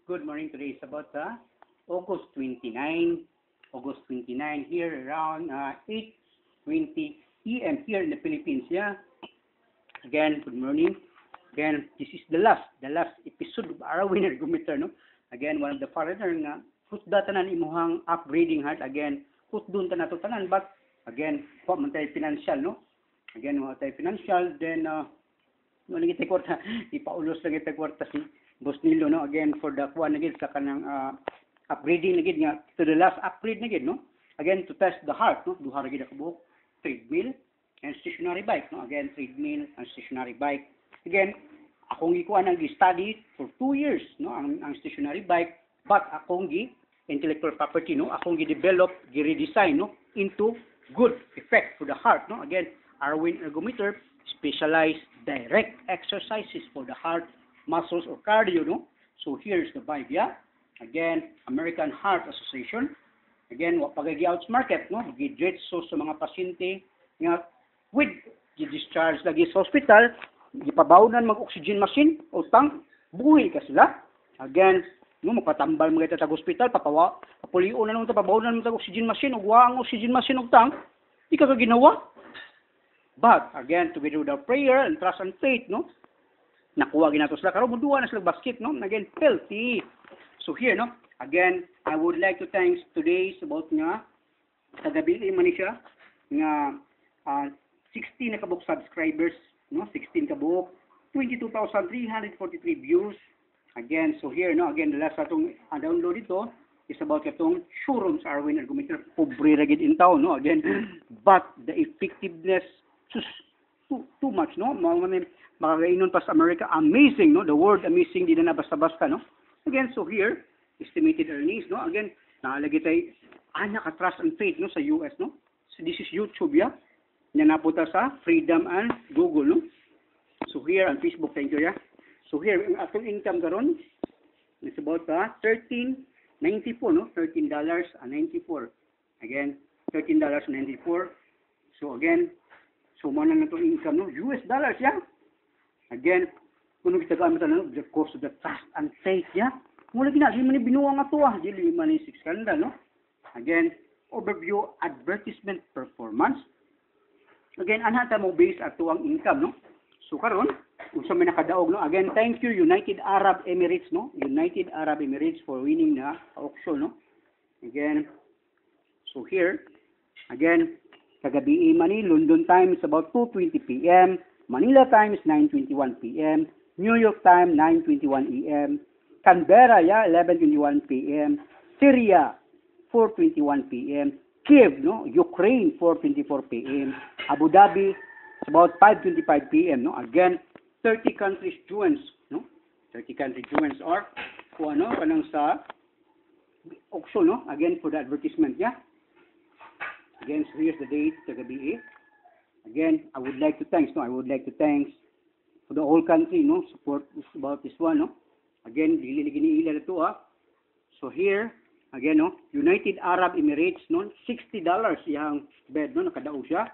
Good morning. Today is about August 29. August 29 here around 8:20 p.m. here in the Philippines. Yeah. Again, good morning. Again, this is the last episode of Arawin Ergometer, no? Again, one of the foreigner nga husda tanan imuhang upgrading heart. Again, husdon ta nato tanan, but again, wa man tayo financial, no? Again, wa tayo financial, then no lagi tayo kwarta, ipaulos lagi tayo kwarta si Boss Nilo, no? Again, for the kuan again sa kanang upgrading lagi nga to the last upgrade lagi, no? Again, to test the heart, no? Duha lagi na kabuok, treadmill and stationary bike, no? Again, treadmill and stationary bike. Again, akong gikuan ang gi-study for 2 years, no? Ang stationary bike, but akong intellectual property, no? Akong gi-develop, gi-redesign, no? Into good effect for the heart, no? Again, Arawin Ergometer specialized direct exercises for the heart muscles or cardio, no? So here's the vibe, yeah? Again, American Heart Association. Again, wa pagagi-outs market, no? Gi-diretso sa mga pasyente nga with gi-discharge lagi sa hospital, gipabawnan mag-oxygen machine o tank, buhi ka sila. Again, no, magpatambal mga ita hospital, papulion na nung pabawnan mo oxygen machine, o ang oxygen machine o tank, di ka ginawa. But, again, together with our prayer and trust and faith, no? Nakuha ginato sila, karon muduwa na sila basket, no? Again, healthy. So here, no? Again, I would like to thanks today about nga, kagabi man siya, nga 16 na kabuk subscribers, no? 16 kabuk, 22,343 views. Again, so here, no? Again, the last atong download ito is about itong showrooms Arawin Ergometer. Pobre ragid in town, no? Again, but the effectiveness, too much, no? Makakainon pa sa America, amazing, no? The word amazing, di na basta-basta, no? Again, so here, estimated earnings, no? Again, nakalagay tayo, naka-trust and faith, no? Sa US, no? So this is YouTube, yeah? Yan napunta sa Freedom and Google, no? So here, on Facebook, thank you, yeah? So here, ang atong income karon is about $13.94, no? $13.94. Again, $13.94. So again, so mana na itong income, no? US dollars, yeah? Again, kung kita gamit na, the cost of the trust and faith, yeah? Mula gina, di man binuwa nga to, di man 6 kanda, no? Again, overview, advertisement performance. Again, anhata mo base ato ang income, no? So karon, kung sa may nakadaog, no? Again, thank you United Arab Emirates, no? United Arab Emirates for winning na auction, no? Again, so here, again, kagabi Mani, London time is about 2:20 p.m. Manila time is 9:21 p.m. New York time 9:21 a.m. Canberra, yeah, 11:21 p.m. Syria 4:21 p.m. Kiev, no, Ukraine 4:24 p.m. Abu Dhabi it's about 5:25 p.m. no. Again, 30 countries joins, no. 30 countries joins or kung ano kanang sa auction, no. Again for the advertisement, yeah. Again, so here's the date kagabi. Again, I would like to thanks for the whole country, no, support about this one, no. Again, dili giniila to, So here, again, no, United Arab Emirates, no, $60 yang bed, no, nakadaog siya.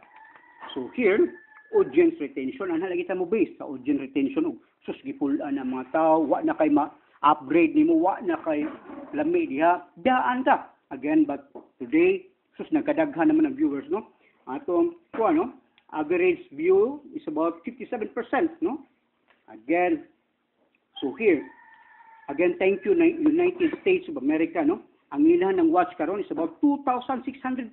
So here, audience retention, ana lagi ta mo base sa audience retention, sus gipulan ang mga tao, wa na kay ma-upgrade nimo, wa na kay lami diha, daan ta. Again, but today, sus nagkadaghan naman ang viewers, no. Atong kuan, no, average view is about 57%, no? Again, so here, again, thank you United States of America, no? Ang ilan ng watch karon is about 2,603.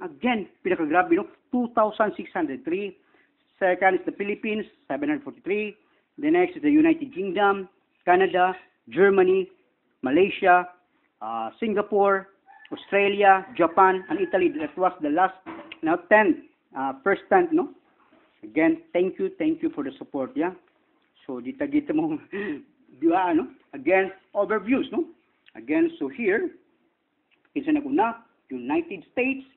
Again, pinakagrabe, no? 2,603. Second is the Philippines, 743. The next is the United Kingdom, Canada, Germany, Malaysia, Singapore, Australia, Japan, and Italy. That was the last, now 10. First time, no? Again, thank you for the support, yeah? So, dita mo, diwa, no? Again, overviews, no? Again, so here, kinsa na kuna, United States,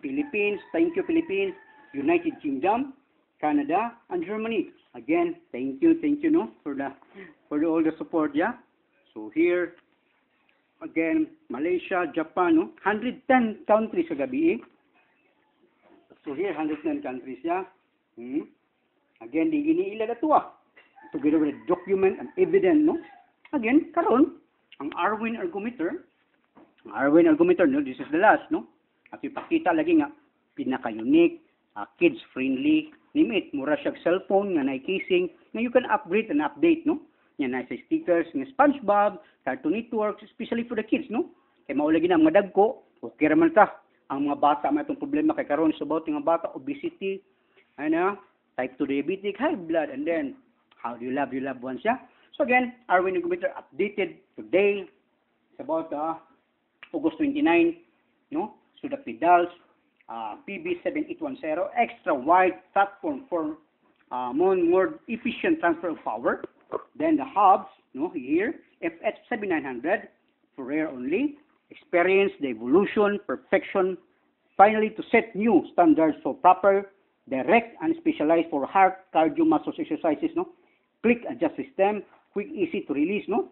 Philippines, thank you Philippines, United Kingdom, Canada, and Germany. Again, thank you, no? For all the support, yeah? So here, again, Malaysia, Japan, no? 110 countries sa gabi, So here, 110 countries, yeah. Again, di giniila na to, together with the document and evidence, no? Again, karon, ang Arwin ergometer, no, this is the last, no? At ipakita lagi nga, pinaka-unique, kids-friendly, limit, mura siya cellphone, nga na-casing, nga you can upgrade and update, no? Yan, nasa stickers, nga SpongeBob, Cartoon Network, especially for the kids, no? Kaya maulagi na, mga dagko, okay raman ta. Ang mga bata, may itong problema kay karon so about yung mga bata, obesity, ano, type 2 diabetic, high blood, and then, how do you love your loved ones, yeah? So again, Arwin ergometer updated today. It's about August 29, no? So the pedals, PB7810, extra wide platform for more efficient transfer of power. Then the hubs, no, here, FH7900 for rear only. Experience the evolution, perfection, finally to set new standards for proper, direct, and specialized for heart, cardio, muscle exercises, no? Click adjust system, quick, easy to release, no?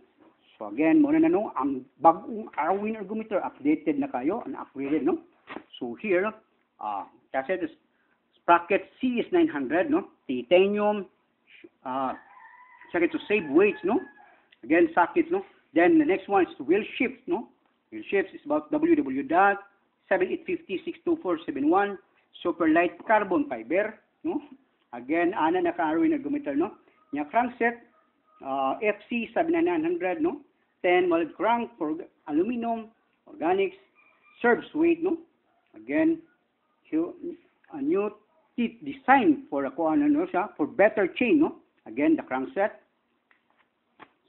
So again, muna na, no, ang bagong Arwin ergometer, updated na kayo, and upgraded, no? So here, kasi this sprocket CS900, no? Titanium, to save weights, no? Again, sockets, no? Then the next one is wheel shifts, no? Wheel shifts is about www.7850-62471, super light carbon fiber, no? Again, ana naka-Arwin ergometer, no? Nya crankset, FC7900, no? 10 molded crank for aluminum, organics, serves weight, no? Again, a new teeth design for for better chain, no? Again, the crankset.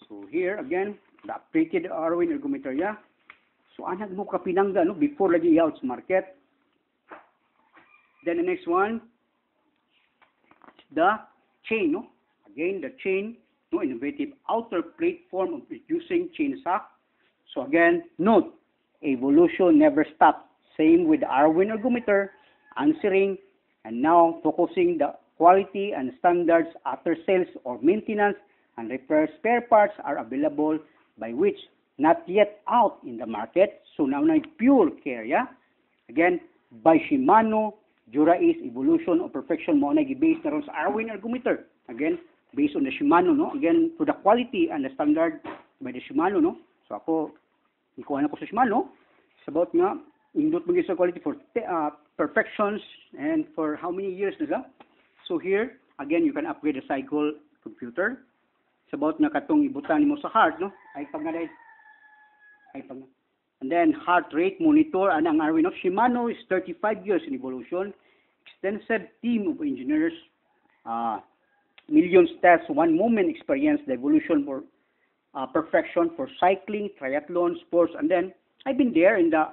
So here again, the updated Arwin ergometer, yeah. So anag mo kapinangga, no? Before lagi out sa market. Then the next one, the chain, no? Again, the chain, no, innovative outer plate form of reducing chain sack. So again, note, evolution never stops. Same with the Arwin ergometer, answering and now focusing the quality and standards after sales or maintenance and repair. Spare parts are available by which not yet out in the market. So now na pure care, yeah. Again, by Shimano, Jura Ace, evolution or perfection mo na gi-base na ron sa Arwin ergometer. Again, based on the Shimano, no? Again, for the quality and the standard by the Shimano, no? So ako, ikuha ko sa Shimano. It's about nga, indot mo sa quality for perfections and for how many years na sa? So here, again, you can upgrade the cycle computer. It's about nga katong ibutan mo sa heart, no? Ay pag nga. And then, heart rate monitor, ang Arwin of Shimano is 35 years in evolution. Extensive team of engineers, millions tests, one moment experience, the evolution for perfection for cycling, triathlon, sports, and then I've been there in the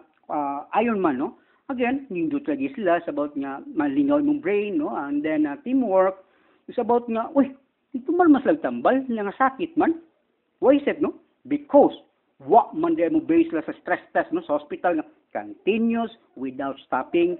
Ironman, no? Again, nindot lagi sila sa about nga malingaw mong brain, no? And then teamwork, is about nga, uy, ito man mas tambal, nga sakit man. Why is it, no? Because, wa man mo base la sa stress test, no? Sa hospital, nga, continuous, without stopping,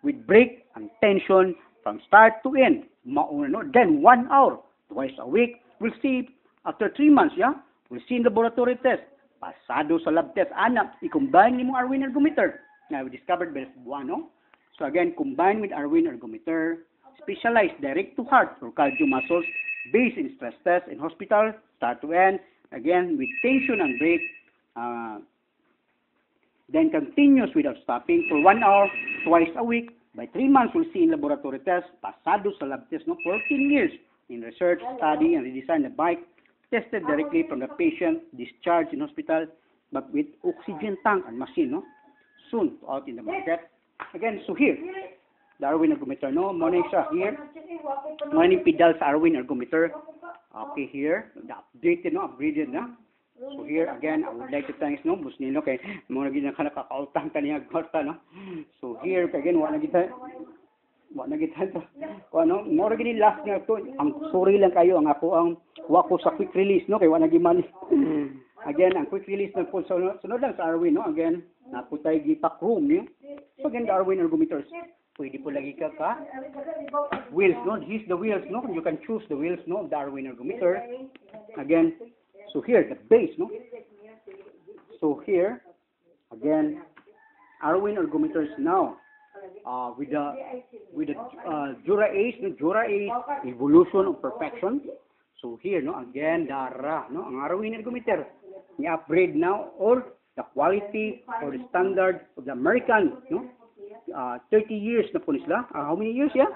with break and tension, from start to end. Mauna, no? Then 1 hour, twice a week. We'll see after 3 months, yeah? We'll see in laboratory test. Pasado sa lab test. Anak, i-combine ni mo Arwin ergometer. Now, we discovered by one, no? So again, combined with Arwin ergometer, specialized direct to heart for cardio muscles, based in stress test in hospital, start to end. Again, with tension and break. Then continuous without stopping for 1 hour, twice a week. By 3 months, we'll see in laboratory test, pasado sa lab test, no? 14 years in research, study, and redesign the bike, tested directly from the patient, discharged in hospital, but with oxygen tank and machine, no? Soon out in the market. Again, so here, the Arwin ergometer, no? Morning siya here. Morning pedal sa Arwin ergometer. Okay, here, the updated, no? Upgraded na. So here, again, I would like to thank, no? Busnino, kay mga naging nakakautang kaniyang kwarta, no? So here, again, wala na kita to. Ano, more gini last nga to. Ang sorry lang kayo, ang ako ang wako sa quick release, no? Kay wala giman. Again, ang quick release na po sunod lang sa Arwin, no? Again, naputay gipak room, no? So again, the Arwin ergometers. Pwede po lagi ka wheels, no? Here's the wheels, no? You can choose the wheels, no? The Arwin ergometer. Again, so here, the base, no? So here, again, Arwin ergometers now, with the Jura Ace, no? Jura Ace, evolution of perfection. So here, no? Again, Dara, no? Ang Arwin ergometer, ni-upgrade now or the quality or the standard of the American, no? 30 years na po sila. How many years, yeah?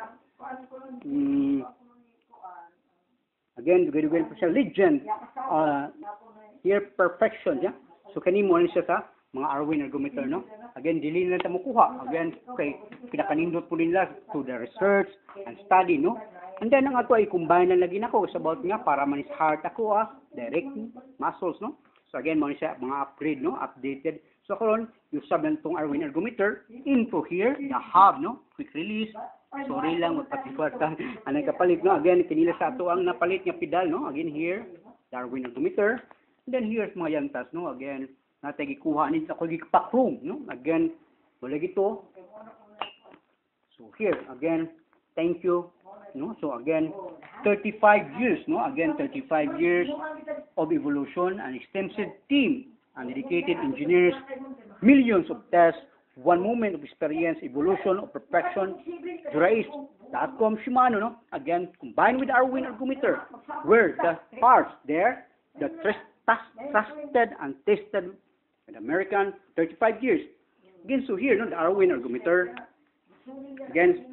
Again, dugay-dugay po siya, legend. Here, perfection, yeah? So, kanimo na siya sa mga Arwin ergometer, no? Again, dili na ta mo kuha. Again, okay, pinakanindot po nila to the research and study, no? And then, ang ato ay combine na lagi nako sa about nga para manis heart ako, direct muscles, no? So, again, mo siya mga upgrade, no? Updated. So, karon yung sub na itong Arwin ergometer into here, the hub, no? Quick release. Sorry lang, magpatikuarta. Anong kapalit, no? Again, kinila sa ato ang napalit nga pedal, no? Again, here, the Arwin ergometer. And then, here's mga yantas, no? Again, natay gikuha nito ako gikapakroom, no? Again, wala gito. So, here, again, thank you. No? So, again, 35 years, no? Again, 35 years of evolution, an extensive team, and dedicated engineers, millions of tests, one moment of experience, evolution of perfection, Dura-Ace.com Shimano, no? Again, combined with Arwin ergometer, where the parts there, the trusted and tested with American 35 years. Again, so here, no, the Arwin ergometer. Again,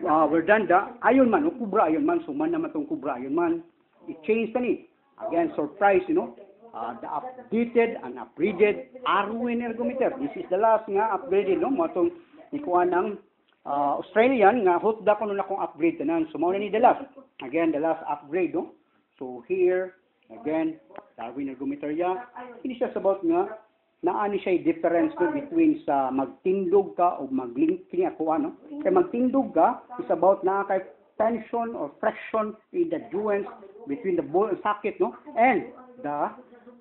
we're done the Ironman, o Cobra Ironman, so man naman itong Cobra Ironman. It changed ni. Again, surprise, you know, the updated and upgraded Arwin ergometer. This is the last nga upgraded, no, mo itong ikuha ng Australian nga hot da ko nun akong upgrade tanan. So, mauna ni the last. Again, the last upgrade, no. So, here, again, the Arwin ergometer ya. Hindi siya about nga naani siya difference no, between sa magtindog ka o maglink kini ako ano. Kay magtindog ka is about na kay tension or friction in the joints between the bone socket no and the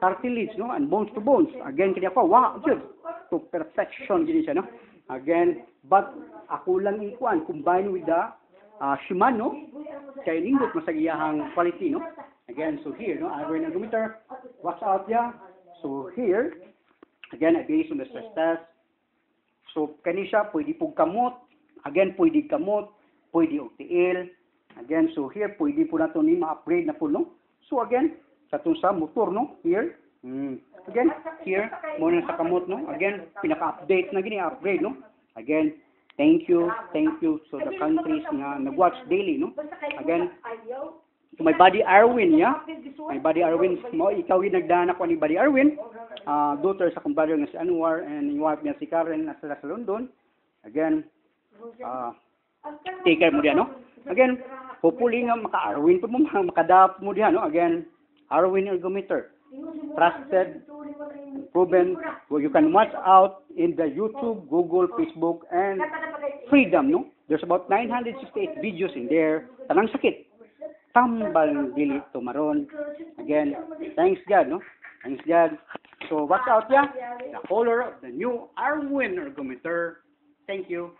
cartilage no and bones to bones. Again kini ako wow jud to perfection gini siya no. Again but ako lang ikuan combine with the Shimano kay nindot masagiyahang quality no. Again so here no Arwin ergometer watch out ya. So here again, based on the stress test. So, kani siya, pwede pong kamot. Again, pwede kamot. Pwede OTL. Again, so here, pwede po na ito ni ma-upgrade na po, no? So, again, sa itong sa motor, no? Here. Again, here, muna sa kamot, no? Again, pinaka-update na gini, upgrade, no? Again, thank you to the countries na nag-watch daily, no? Again, to my buddy Arwin, yeah? My buddy Arwin, mo ikaw yung nagdaan ako ni buddy Arwin. Daughter sa kong brother nga si Anwar and yung wife niya si Karen na sila sa London. Again, take care mo diyan, no? Again, hopefully nga maka-Arwin po mo, makadap mo diyan, no? Again, Arwin ergometer. Trusted, proven, where you can watch out in the YouTube, Google, Facebook, and Freedom, no? There's about 968 videos in there. Tanang sakit. Tambal dili tumaron. Again, thanks God, no? Thanks God. So watch out, yeah. The color of the new Arwin ergometer. Thank you.